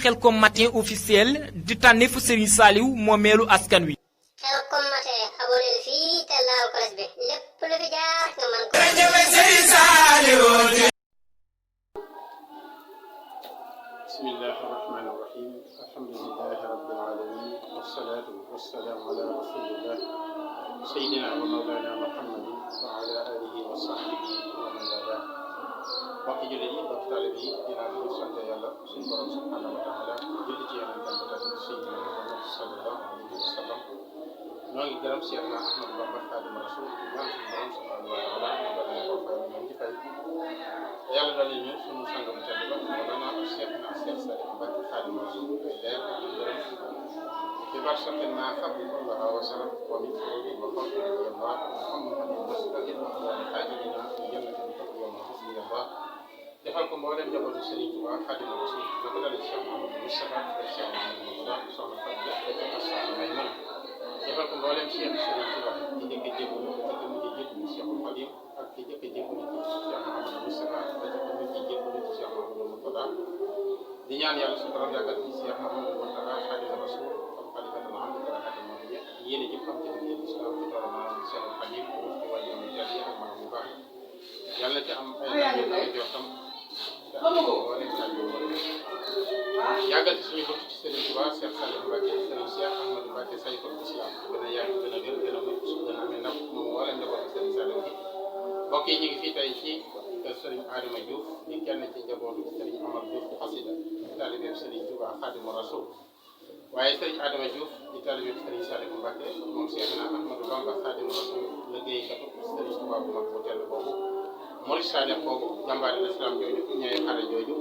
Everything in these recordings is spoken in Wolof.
Khelcom matin officiel di tànneefu Serigne Saliou moomeelu askan wi. Khelcom matin abonné fii te laal ko bi lépp lu fi jaar nga mën ko. bismillahi rahmani rahim alhamdulillahi rabbil alamin wassalatu wassalamu ala rasulillah sayyidina wa mawlana muhammadin wa ala alihi wa sahbihi wa man wala mbokki jullit yi mbokki taalibe yi dinaa di sant yàlla suñu borom subhanahu wa taala julli ci yonentam bi tamit sayyidina Muhammad sallallahu alayhi wa sallam ñoo ngi gërëm Seexna Ahmadu Bamba Xaadimu Rasuul di ñaan suñu borom subhanahu wa taala ñu bari ko fay ñu ci fay yàlla dali ñu suñu sang bu tedd ba Mawlana Seexna Seex Saliou Mbacké Xaadimu Rasuul leer ak gërëm ci barsaqin ma fadlallah wa salam wa min furudi wa fadli Allah Muhammadin mustaqim wa xaajidina jannatin yawma hasbi Allah defal ko mboolem njabootu Serigne Touba Xaadimu Rasuul da ko dale Cheikh Mouhamadou Moustapha ak Cheikh Mouhamadou Moustapha soxna Fatou Dia ak Assane may mën defal ko mboolem Cheikh Serigne Touba ki njëkk a jébbalu ki njëkk a mujj jébbalu Cheikhul Khadim ak ki njëkk a jébbalu ci Cheikh Mouhamadou Moustapha ak ki njëkk a mujj jébbalu ci Cheikh Mouhamadou Moustapha di ñaan yàlla su borom yàggal ci Cheikh Mouhamadou Moustapha Xaadimu Rasuul ak xalifatul aam di barakatul Muhammadiyya yéen a jëpp am ci liggéey islam ci toolu maanaam Cheikhul Khadim ci wàllu jàll yi ak maanaam yu baax yàlla ci am ay jotam yàggal ci suñu bopp ci Serigne Touba Cheikh Saliou Mbacké Serigne Cheikh Ahmadou Mbacké sayful islam gën a yàgg gën a wér gën a mucc gën a amee ndam moom wala njabootu Serigne Saliou gi mbokk yi ñu ngi fii tey ci kër Serigne Adama Diouf di kenn ci njabootu Serigne Omar Diouf di xasida di taalibe Serigne Touba Xaadimu Rasuul waaye Serigne Adama Diouf di taalibe Serigne Saliou Mbacké moom Seexna Ahmadou Bamba Xaadimu Rasuul liggéeykatu Serigne Touba bu mag bu tedd boobu Murid Saadiq boobu jàmbaari l'islam jooju ñooy xare jooju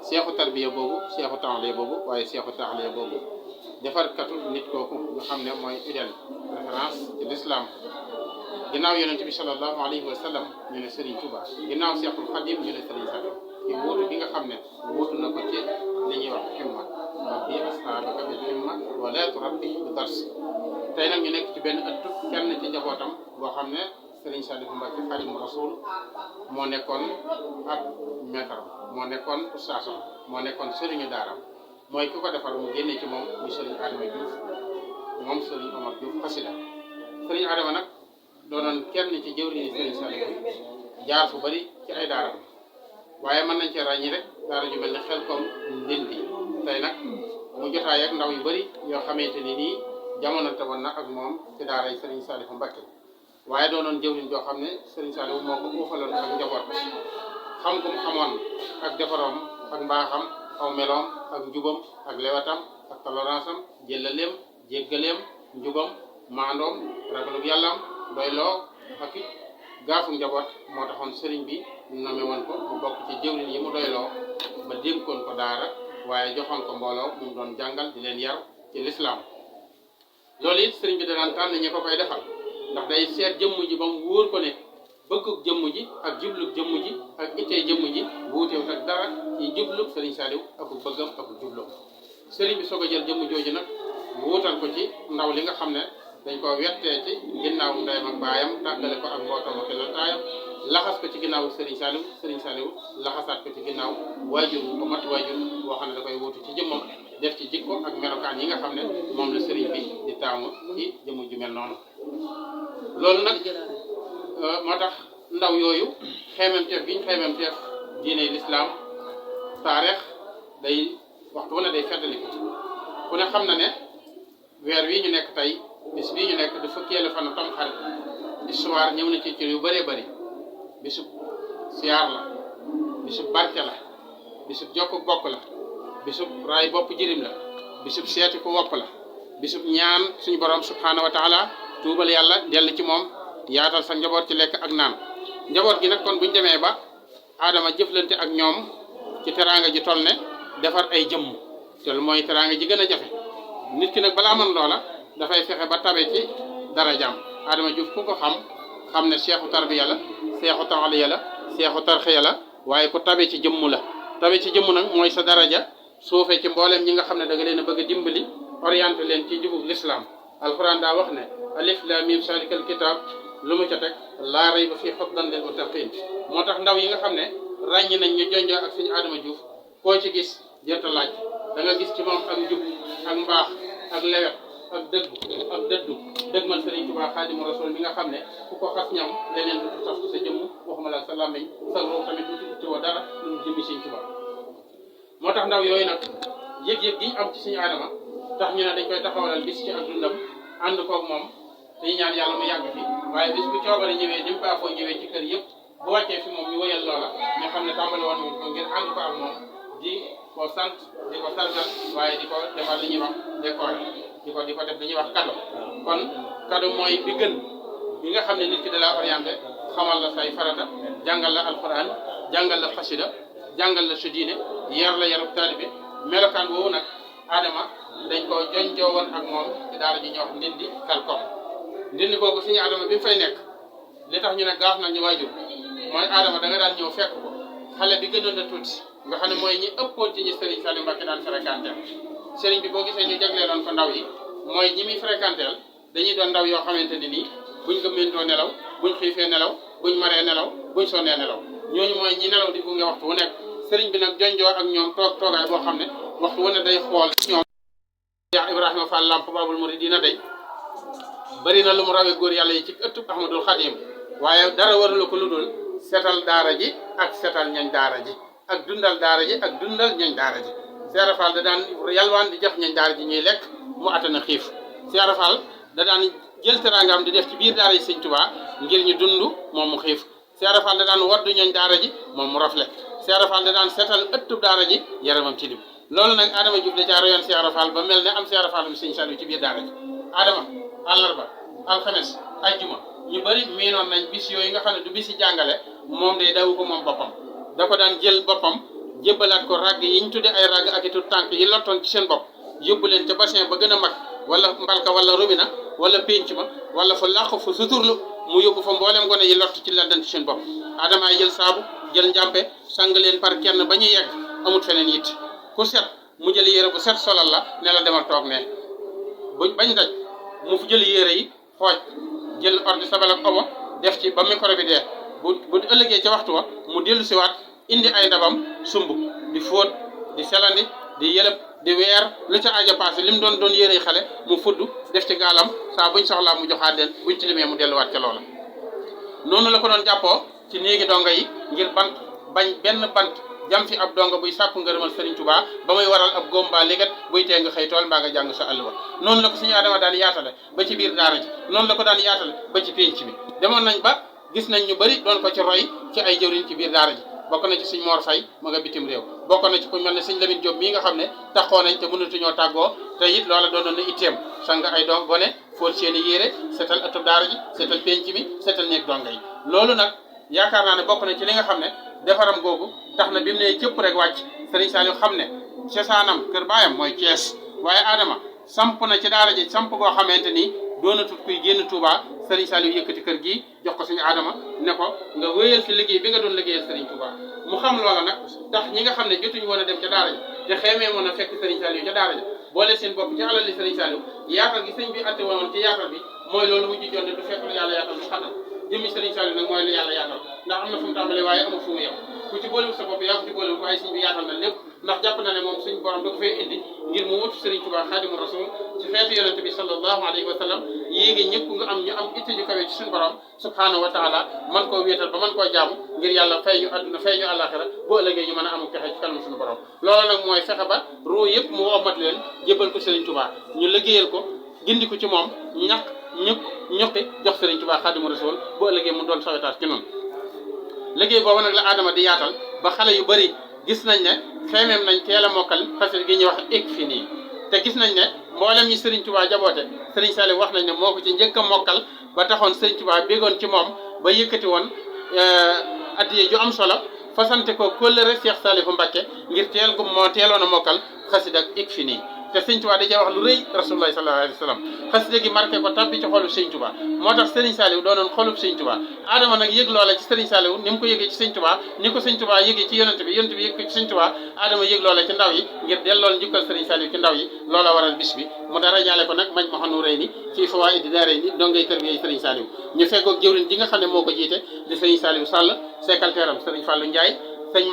seexu tarbiya boobu seexu taxliya boobu waaye seexu taxliya boobu defarkatu nit kooku nga xam ne mooy idéal référence ci l'islam ginnaaw yonent bi sallallahu alayhi wa sallam ñu ne Serigne Touba ginnaaw Seexul Xadim ñu ne Serigne Saliou ci wuutu bi nga xam ne wuutu na ko ci li ñuy wax himma rabbi ashaabaka bil himma wa laa turabbi bi dars tey nag ñu nekk ci benn ëttu kenn ci njabootam boo xam ne Serigne Saliou Mbacké Xaadimu Rasuul moo nekkoon ab maître moo nekkoon ustaasam moo nekkoon sëriñu daaram mooy ki ko defar mu génne ci moom muy Serigne Adama Diouf moom Serigne Omar Diouf xasida Serigne Adama nag doonoon kenn ci jëwriñu Serigne Saliou jaar fu bari ci ay daaram waaye mën nañ cee ràññi rek daara ju mel ne Xelcom Ndindi tey nag mu jotaay ak ndaw yu bari yoo xamante ni nii jamono te woon na ak moom ci daara yi Serigne Saliou Mbacké waaye doonoon jëwriñ joo xam ne Serigne Saliou moo ko uufaloon ak njaboot xam ko mu xamoon ak defaroom ak mbaaxam aw meloom ak njubam ak lewatam ak tolérance am jëllaleem jéggaleem njubam maandoom ragalug yàllaam doyloo ak it gaafu njaboot moo taxoon Serigne bi nommé woon ko mu bokk ci jëwriñ yi mu doyloo ba dénkoon ko daara waaye joxoon ko mbooloo mu doon jàngal di leen yar ci l'islam loolu it Serigne bi danaan tànn ñi ko koy defal ndax day seet jëmm ji ba mu wóor ko ne bëggug jëmm ji ak jublug jëmm ji ak ittee jëmm ji wuutewut ak dara ci jublug Serigne Saliou ak bëggam ak jublug Serigne bi soog a jël jëmm jooju nag wuutal ko ci ndaw li nga xam ne dañ ko wettee ci ginnaaw ndeyam ak baayam tàggale ko ak mbootam ak laltaayam laxas ko ci ginnaaw Serigne Saliou laxasaat ko ci ginnaaw waajur ko mat waajur boo xam ne da koy wuutu ci jëmmam def ci jikko ak melokaan yi nga xam ne moom la Serigne bi di taamu ci jëmm ju mel noonu loolu nag moo tax ndaw yooyu xeememteef bi ñu xeememteef diine l'islam taarix day waxtu wu ne day feddaliku ku ne xam na ne weer wi ñu nekk tey bis bii ñu nekk du fukkeelu fanu Tamxarit histoire ñëw na ci yu bëree bëri bisub siyaar la bisub barke la bisub jokk bokk la bisub raay bopp jirim la bisub seeti ku wopp la bisub ñaan suñu borom subhanahu wa taala tuubal yàlla dell ci moom yaatal sa njaboot ci lekk ak naan njaboot gi nag kon buñu demee ba Adama jëflante ak ñoom ci teraanga ji toll ne defar ay jëmm te mooy teraanga ji gën a jafe nit ki nag balaa mën loola dafay fexe ba tabe ci darajaam Adama Diouf ku ko xam ne seexu tarbiya la seexu taxliya la seexu tarxiya la waaye ku tabe ci jëmm la tabe ci jëmm nag mooy sa daraja suufee ci mbooleem ñi nga xam ne da nga leen a bëgg a dimbali orienté leen ci jubub l'islam alquran daa wax ne alif lam mim salikal kitab lu mu ca teg laa rayba fii hudan lil muttaqin moo tax ndaw yi nga xam ne ràññi nañ ñu jonjoo ak suñu Adama Diouf koo ci gis jërta laaj da nga gis ci moom ak njub ak mbaax ak lewet ak dëddu dëgmal Sëriñ Tuubaa Xaadimu Rasuul mi nga xam ne ku ko xas ñam leneen du tas sa jëmm waxuma la sa làmmiñ sa roo tamit du tiwoo dara lu jëmmi Sëriñ Tuubaa moo tax ndaw yooyu nag yëg-yëg gi am ci suñu Adama tax ñu ne dañ koy taxawalal bis ci ak dundam ànd koog moom te ñaan yàlla mu yàgg fi waaye bis bu coobare ñëwee ni mu baaxoo ñëwee ci kër yëpp bu wàccee fi moom ñu wëyal loola ñu xam ne tàmbali woon ko ngir ànd ko ak moom di ko sant di ko sargal waaye di ko defal li ñuy wax décoré di ko def li ñuy wax cadeau kon cadeau mooy bi gën bi nga xam ne nit ki da laa orienté xamal la say farata jàngal la alquran jàngal la xasida jàngal la sa diine yar la yarub taalibe melokaan woowu nag Adama dañ ko jonjoo woon ak moom ci daara ji ñuy wax ndindi Kalkom ndindi kooku suñu Adama bi mu fay nekk li tax ñu ne gaaf nañ ñu waajur mooy Adama da nga daan ñëw fekk ko xale bi gënoon a tuuti nga xam ne mooy ñi ëppoon ci ñi Serigne Saliou Mbacké daan fréquenté Serigne bi boo gisee ñu jagleeloon ko ndaw yi mooy ñi muy fréquenté dañuy doon ndaw yoo xamante ne nii buñ ko méntoo nelaw buñ xiifee nelaw buñ maree nelaw buñ sonnee nelaw ñooñu mooy ñi nelaw di gunge waxtu wu nekk Serigne bi nag jonjoo ak ñoom toogaay boo xam ne waxtu wu ne day xool ñoom Cheikh Ibrahima Fall Lamp Babul Mouridina day bari na lu mu rawee góor yàlla yi ci ëttub Ahmadul Xadim waaye dara waralu ko lu dul setal daara ji ak setal ñañ daara ji ak dundal daara ji ak dundal ñañ daara ji Cheikh Fall da daan yalwaan di jox ñañ daara ji ñuy lekk mu atana xiif Cheikh Fall da daan jël teraangaam di def ci biir daara ji Sëñ Tuubaa ngir ñu dund moom mu xiif Cheikh Fall da daan waddu ñañ daara ji moom mu rafle Cheikh Fall da daan setal ëttub daara ji yaramam ci lim loolu nag Adama Diouf da caa royoon Cheikh Fall ba mel ne am Cheikh Fall mu Sëñ Saliou ci biir daara ji Adama àllarba alxames ajjuma ñu bëri miinoon nañ bis yooyu nga xam ne du bisi jàngale moom day daw ko moom boppam da ko daan jël boppam jébbalaat ko ragg yi ñu tudde ay ragg ak i tut tànk yi lottoon ci seen bopp yóbbu leen ca bassin ba gën a mag wala mbalka wala robina wala pénc ma wala fa làq fa suturlu mu yóbbu fa mboolem gone yi lott ci landan ci seen bopp Adama ay jël saabu jël njàmpe sang leen par kenn ba ñuy yegg amut feneen it ku set mu jël yére bu set solal la ne la demal toog ne buñ bañ daj mu fu jël yére yi xooj jël ordi sabal ak omo def ci ba micro bi dee bu ëllëgee ca waxtu wa mu dellu siwaat indi ay ndabam sumb di fóot di selandi di yëlëb di weer lu ca aaja passé li mu doon yére yi xale mu fudd def ci gaalam saa buñ soxlaa mu joxaat leen buñ ci limee mu delluwaat ca loola noonu la ko doon jàppoo ci néegi donga yi ngir bañ benn bant jam fi ab donga buy sàkku ngërëmal Serigne Touba ba muy waral ab góom mbaa légat buy tee nga xëy tool mbaa nga jàng sa àlluwa noonu la ko suñu Adama daan yaatale ba ci biir daara ji noonu la ko daan yaatale ba ci pénc bi demoon nañ ba gis nañ ñu bëri doon ko ci roy ci ay jëwriñ ci biir daara ji bokk na ci suñ Mor Fay ma nga bitim réew bokk na ci ku mel ne suñ Lamine Diop mii nga xam ne taxoo nañ te mënatuñoo tàggoo te it loola doon na itteem sang ay doom gone fóot seeni yére seetal ëttub daara ji seetal pénc mi seetal néeg donga yi loolu nag yaakaar naa ne bokk na ci li nga xam ne defaram googu tax na bi mu ne cëpp rek wàcc Serigne Saliou xam ne cosaanam kër baayam mooy Thiès waaye Adama samp na ci daara ji samp goo xamante ni doonatut kuy génn Touba Serigne Saliou yëkkati kër gi jox ko suñu Adama ne ko nga wéyal fi liggéey bi nga doon liggéeyal Serigne Touba mu xam loola nag tax ñi nga xam ne jotuñu woon a dem ca daara ji te xeemee moon a fekk Serigne Saliou ca daara ji boole seen bopp ci alali Serigne Saliou yaatal gi sëñ bi atte woon ci yaatal bi mooy loolu wujju jonne du fekk lu yàlla yaatal mu xatal jëmmi Serigne Saliou nag mooy lu yàlla yaatal ndax am na fu mu tàmbalee waaye amul fu mu yem ku ci boolewul sa bopp yaa ko ci boolewul waaye sëñ bi yaatal na lépp ndax jàpp na ne moom suñ borom da ko fay indi ngir mu wutu Serigne Touba Xaadimu Rasul ci xeetu yonente bi sallallahu alayhi wa sallam yéegi ñëpp nga am ñu am itte ju kawe ci suñu borom subhanahu wa taala man koo wéetal ba man koo jaamu ngir yàlla fay ñu adduna fay ñu àllaaxira boo ëllëgee ñu mën a amul pexe ci kanam suñu borom loolu nag mooy fexe ba ruu yëpp mu womat leen jébbal ko Serigne Touba ñu liggéeyal ko gindi ko ci moom ñuqi jox Serigne Touba Xaadimu Rasul boo ëllëgee mu doon sawetaas ci noonu liggéey boobu nag la Adama di yaatal ba xale yu bëri gis nañ ne xeemeem nañ teel a mokkal xasida gi ñuy wax Ikfini te gis nañ ne mboolem ñi Serigne Touba jaboote Serigne Saliou wax nañ ne moo ko ci njëkk a mokkal ba taxoon Serigne Touba béggoon ci moom ba yëkkati woon addiye ju am solo fasante ko kóllëre Cheikh Salifou Mbacké ngir teel gu moo teeloon a mokkal xasida ak Ikfini te sëñ Tuubaa da cee wax lu rëy Rasulullah sallallahu alayhi wa sallam xasida gi marqué ko tabbi ci xolu sëñ Tuubaa moo tax Serigne Saliou doonoon xolub sëñ Tuubaa Adama nag yëg loola ci Serigne Saliou ni mu ko yëgee ci sëñ Tuubaa ni ko sëñ Tuubaa yëgee ci yonent bi yëg ko ci sëñ Tuubaa Adama yëg loola ci ndaw yi ngir dellool njukkal Serigne Saliou ci ndaw yi loola waral bis bi mu dara jaale ko nag mañ ma xanu rëy ni ci fawaa'idi daarayni dongay tarbiyee Serigne Saliou ñu feggoog jëwriñ ji nga xam ne moo ko jiite di Serigne Saliou Sall secrétaire am Serigne Fallou Ndiaye sëñ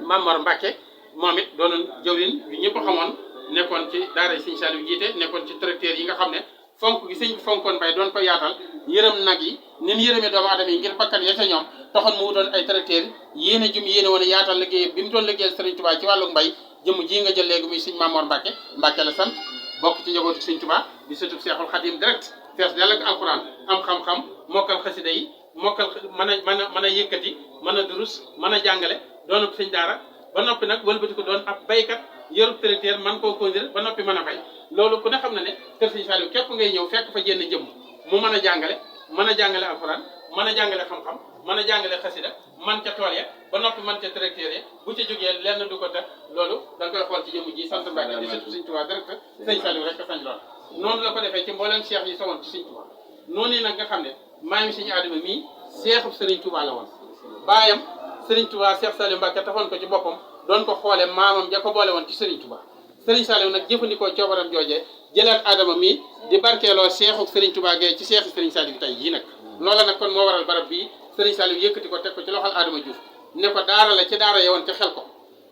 Mamor Mbacke moom it doonoon jëwriñ yu ñëpp xamoon nekkoon ci daara Serigne Saliou jiite nekkoon ci tracteur yi nga xam ne fonk gi sëñ bi fonkoon bay doon ko yaatal yërëm nag yi ni mu yërëmee doomu aadama yi ngir bakkan ya ca ñoom taxoon mu wutoon ay tracteur yéene jum yéene woon a yaatal liggéey bi mu doon liggéeyal Serigne Touba ci wàllu mbay jëmm ji nga jël léegi muy sëñ Mamor Mbacke la sant bokk ci njabootu Serigne Touba di sëtub Seexul Xadim direct fees dell ak alxuraan am xam-xam mokkal xasida yi mokkal mën a yëkkati mën a durus mën a jàngale doonu sëñ daara ba noppi nag wëlbati ko doon ab baykat yorub tracteur man koo conduire ba noppi mën a bay loolu ku ne xam na ne kër Sëñ Saliou képp ngay ñëw fekk fa jenn jëmm mu mën a jàngale alxuraan mën a jàngale xam-xam mën a jàngale xasida man ca tool ya ba noppi man ca tracteur ya bu ca jógee lenn du ko tax loolu da nga koy xool ci jëmm ji sant Mbàkke di sëtu Sëñ Tuubaa direct Sëñ Saliou rek a sañ lool noonu la ko defee ci mbooleem cheikh yi sawoon ci Sëñ Tuubaa noonu nag nga xam ne maa ngi Sëñ Adama mii seexub Sëriñ Tuubaa la woon baayam Sëriñ Tuubaa Cheikh Saliou Mbacke taxoon ko ci boppam doon ko xoole maamam ja ko boole woon ci Sëriñ Tuubaa Sëriñ Saliou nag jëfandikoo coobaram joojee jëlaat Adama mii di barkeeloo seexu Sëriñ Tuubaa gee ci seexi Sëriñ Saliou tey yii nag loola nag kon moo waral barab bii Sëriñ Saliou yëkkati ko teg ko ci loxol Adama Diouf ne ko daara la ci daara yewoon te xel ko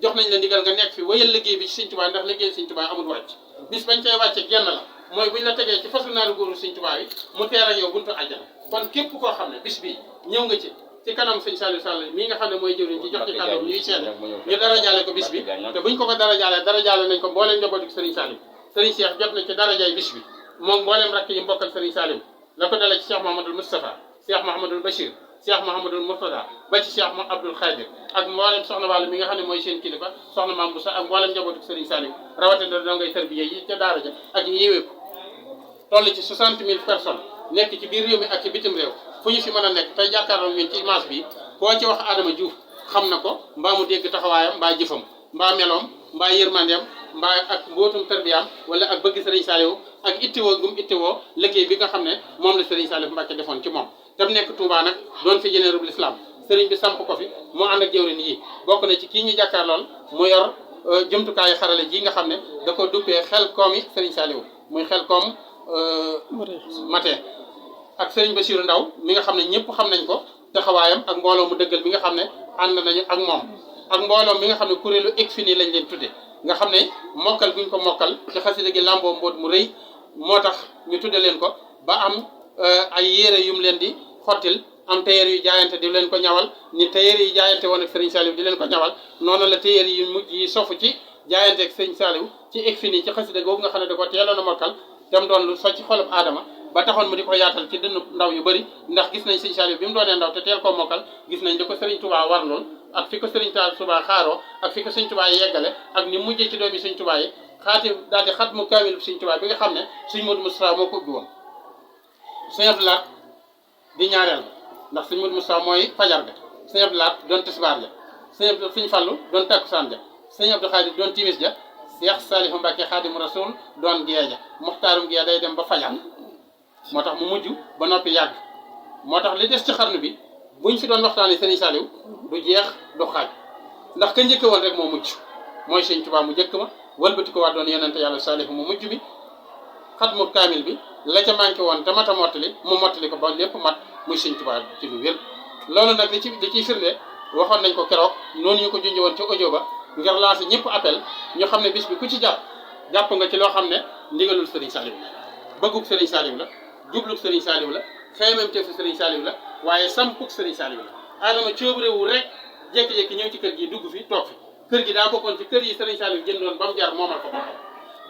jox nañ la ndigal nga nekk fi wéyal liggéey bi ci Sëriñ Tuubaa ndax liggéey Sëriñ Tuubaa amul wàcc bis bañ cay wàcce genn la mooy buñ la tegee ci fasu naaru góoru Sëriñ Tuubaa yi mu teer ak yow buntu àjjana kon képp koo xam ne bis bii ñëw nga ci kanam Sëñ Saliou Sall mii nga xam ne mooy jëwriñ ci jox ci kàddu ñuy seede ñu dara jaale ko bis bi te buñ ko dara jaale nañ ko mbooleem njabootu Sëriñ Saliou Sëriñ Cheikh jot na ci darajaay bis bi moom mbooleem rakk yi mbokkal Sëriñ Saliou la ko dala ci Cheikh Mouhamadoul Moustapha Cheikh Mouhamadoul Bachir Cheikh Mouhamadoul Mourtada ba ci Cheikh Abdoul Khadir ak mbooleem soxna Wàllu mi nga xam ne mooy seen kilifa soxna Mame Boussa ak mbooleem njabootu Sëriñ Saliou rawatina da ngay tarbiya yi ca daara ja ak ñu yéwee ko toll ci 60 000 personnes nekk ci biir réew mi ak ci bitim réew fu ñu fi mën a nekk tey jàkkaarloo ñun ci image bi koo ci wax Adama Diouf xam na ko mbaa mu dégg taxawaayam mbaa jëfam mbaa meloom mbaa yërmandeem mbaa ak mbootum tarbiyaam wala ak bëgg Serigne Saliou ak ittiwoo gum ittiwoo liggéey bi nga xam ne moom la Serigne Saliou Mbacke defoon ci moom te mu nekk Touba nag doon fi généraux l'islam Serigne bi samp ko fi moo ànd ak jëwrin yi bokk na ci kii ñu jàkkaarlool mu yor jumtukaayu xarale ji nga xam ne da ko duppee xel koom yi Serigne Saliou muy xel koom matin ak Serigne Bassirou Ndaw mi nga xam ne ñëpp xam nañ ko taxawaayam ak mbooloo mu dëggal bi nga xam ne ànd nañu ak moom ak mbooloo mi nga xam ne kuréelu ECFIN lañ leen tudde nga xam ne mokkal guñ ko mokkal ci xasida gi làmboo mbóot mu rëy moo tax ñu tudde leen ko ba am ay yére yum leen di xottil am tailleur yu jaayante di leen ko ñawal ni tailleur yi jaayante woon ak Serigne Saliou di leen ko ñawal noonu la tailleur yu mujj yi sofu ci jaayante ak Serigne Saliou ci ECFIN ci xasida googu nga xam ne da ko teeloon a mokkal dem doon lu socc xolub aadama ba taxoon mu di ko yaatal ci dënn ndaw yu bëri ndax gis nañ Serigne Saliou bi mu doonee ndaw te teel koo mokkal gis nañ li ko Serigne Touba war lool ak fi ko Serigne Touba xaaroo ak fi ko Serigne Touba yeggale ak ni mujjee ci doomi Serigne Touba yi daal di xat mu kaamil Serigne Touba bi nga xam ne Serigne Modou Moustapha moo ko ubbi woon Serigne Abdou Lahad di ñaareel ndax Serigne Modou Moustapha mooy fajar ga Serigne Abdou Lahad doon tisbaar ja Serigne Fallou doon takkusaan ja Serigne Abdou Khadir doon timis ja Cheikh Salihou Mbacké Khadimu Rasoul doon gee ja muxtaarum gee day dem ba fajar moo tax mu mujj ba noppi yàgg moo tax li des ci xarnu bi buñ fi doon waxtaanee Serigne Saliou du jeex du xaaj ndax ka njëkk woon rek moo mujj mooy Serigne Touba mu njëkk ma wëlbati ko waa doon yonente yàlla Saliou mu mujj bi xat mu kaamil bi la ca manqué woon te mata mottali mu mottali ko ba lépp mat muy Serigne Touba ci lu wér loolu nag li ciy firnde waxoon nañ ko keroog noonu ñu ko junj woon ci audio ba ngir lancer ñëpp appel ñu xam ne bis bi ku ci jàpp nga ci loo xam ne ndigalul Serigne Saliou la bëggug Serigne Saliou la jublug Serigne Saliou la xeymemteefu Serigne Saliou la waaye sampug Serigne Saliou la Adama coobarewu rek jékki-jékki ñëw ci kër gi dugg fi toog fi kër gi daa bokkoon ci kër yi Serigne Saliou jëndoon ba mu jar moomal ko boppam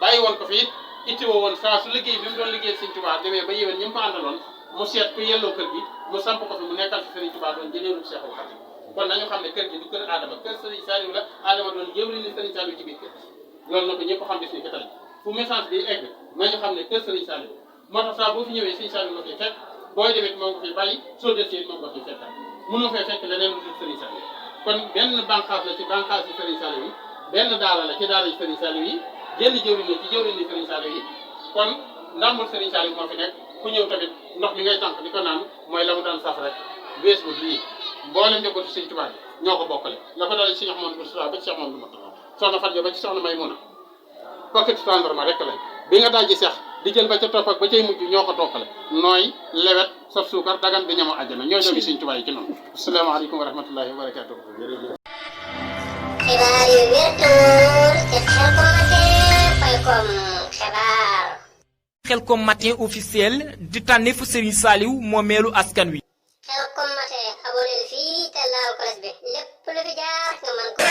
bàyyi woon ko fi it ittiwoo woon saa su liggéey bi mu doon liggéey Serigne Touba demee ba yéwén ñi mu ko àndaloon mu seet ku yelloo kër gi mu samp ko fi mu nekkal fi Serigne Touba doon jëneeru Cheikhul Khadim kon nañu xam ne kër gi du kër Adama kër Serigne Saliou la Adama doon jëwri ni Serigne Saliou ci biir kër loolu na ko ñëpp xam bis ni ko tey fu message bi egg nañu xam ne kër Serigne Saliou moo tax saa boo fi ñëwee Serigne Saliou la koy fekk booy demee moom nga fiy bàyyi soo desee moom nga fiy fekkal mënoo fay fekk leneen lu dul Serigne Saliou kon benn bànqaas la ci bànqaas yi Serigne Saliou yi benn daara la ci daara yi Serigne Saliou yi génn jëwriñ la ci jëwriñ yi Serigne Saliou yi kon ndambul Serigne Saliou moo fi nekk ku ñëw tamit ndox mi ngay tànk di ko naan mooy la mu daan saf rek wees bu lii mboolem njabootu Serigne Touba bi ñoo ko bokkale la ko dalee ci Cheikh Mouhamadou Moustapha ba ci Cheikh Mouhamadou Moustapha soxna Fatou ba ci soxna Maymuna pocket tendrement rek lañ bi nga daal ji seex di jël ba ca topp ak ba cay mujj ñoo ko toppale nooy lewet saf suukar dagan bi ñamu àjjana ñoo jógi Serigne Touba yi ci noonu asalaamaaleykum wa rahmatullahi wa barakatuh jërëjëf xibaar yu wér te wóor ci Khelcom xibaar. Khelcom matin officiel di tànneefu Serigne Saliou moomeelu askan wi. Khelcom matin abonné fii te laal cloche bi lépp lu fi jaar nga mën ko